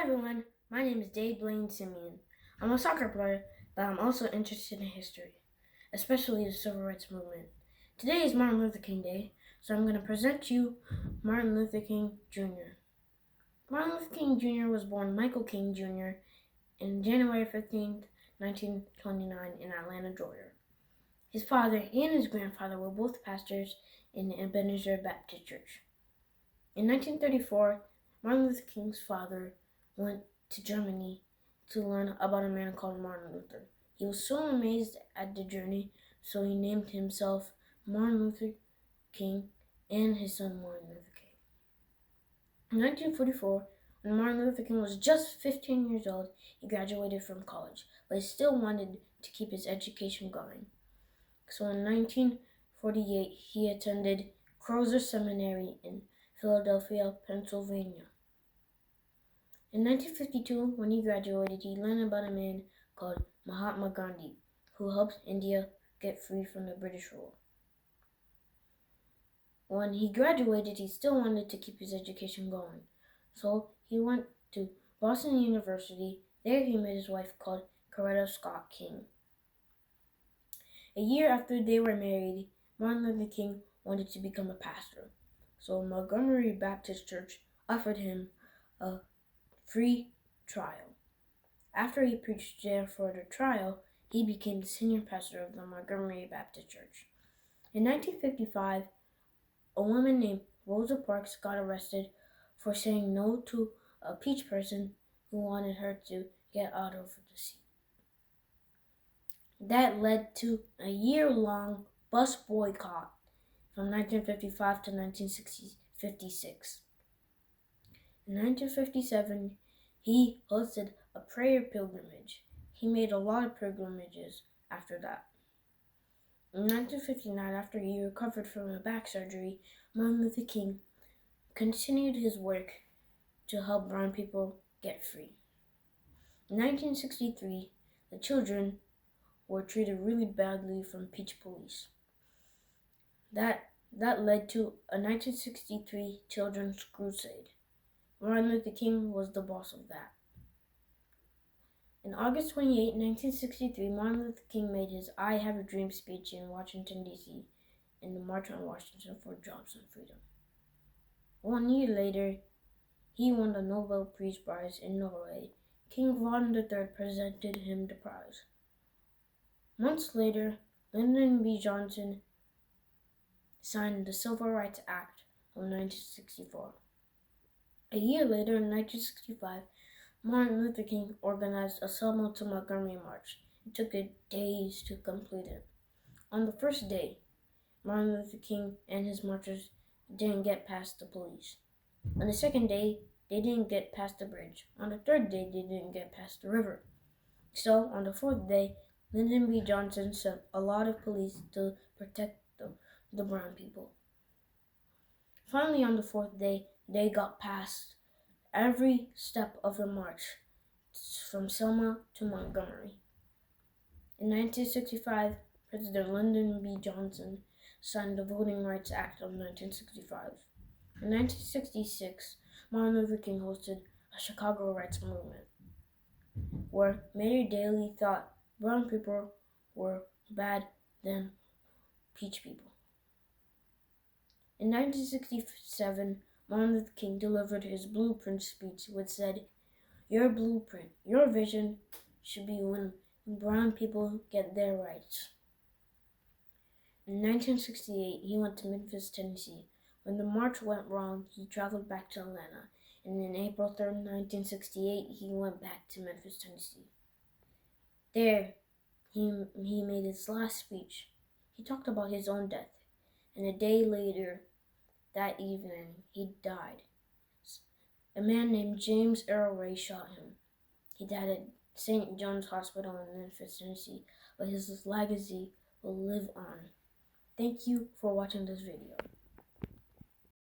everyone, my name is Dave Blaine Simeon. I'm a soccer player, but I'm also interested in history, especially the civil rights movement. Today is Martin Luther King Day, so I'm going to present you Martin Luther King Jr. Martin Luther King Jr. was born Michael King Jr. on January 15, 1929 in Atlanta, Georgia. His father and his grandfather were both pastors in the Ebenezer Baptist Church. In 1934, Martin Luther King's father went to Germany to learn about a man called Martin Luther. He was so amazed at the journey, so he named himself Martin Luther King and his son Martin Luther King. In 1944, when Martin Luther King was just 15 years old, he graduated from college, but he still wanted to keep his education going. So in 1948, he attended Crozer Seminary in Philadelphia, Pennsylvania. In 1952, when he graduated, he learned about a man called Mahatma Gandhi, who helped India get free from the British rule. When he graduated, he still wanted to keep his education going, so he went to Boston University. There he met his wife called Coretta Scott King. A year after they were married, Martin Luther King wanted to become a pastor, so Montgomery Baptist Church offered him a free trial. After he preached there for the trial, he became the senior pastor of the Montgomery Baptist Church. In 1955, a woman named Rosa Parks got arrested for saying no to a peach person who wanted her to get out of the seat. That led to a year-long bus boycott from 1955 to 1956. In 1957, he hosted a prayer pilgrimage. He made a lot of pilgrimages after that. In 1959, after he recovered from a back surgery, Martin Luther King continued his work to help brown people get free. In 1963, the children were treated really badly from Peach Police. That led to a 1963 Children's Crusade. Martin Luther King was the boss of that. On August 28, 1963, Martin Luther King made his I Have a Dream speech in Washington, D.C. in the March on Washington for Jobs and Freedom. 1 year later, he won the Nobel Peace Prize in Norway. King Vaughn III presented him the prize. Months later, Lyndon B. Johnson signed the Civil Rights Act of 1964. A year later, in 1965, Martin Luther King organized a Selma to Montgomery march. It took days to complete it. On the first day, Martin Luther King and his marchers didn't get past the police. On the second day, they didn't get past the bridge. On the third day, they didn't get past the river. So, on the fourth day, Lyndon B. Johnson sent a lot of police to protect the brown people. Finally, on the fourth day, they got past every step of the march from Selma to Montgomery. In 1965, President Lyndon B. Johnson signed the Voting Rights Act of 1965. In 1966, Martin Luther King hosted a Chicago rights movement, where Mayor Daley thought brown people were bad than peach people. In 1967, Martin Luther King delivered his blueprint speech, which said, "Your blueprint, your vision should be when brown people get their rights." In 1968, he went to Memphis, Tennessee. When the march went wrong, he traveled back to Atlanta, and on April 3, 1968, he went back to Memphis, Tennessee. There, he made his last speech. He talked about his own death, and a day later, that evening, he died. A man named James Earl Ray shot him. He died at St. John's Hospital in Memphis, Tennessee, but his legacy will live on. Thank you for watching this video.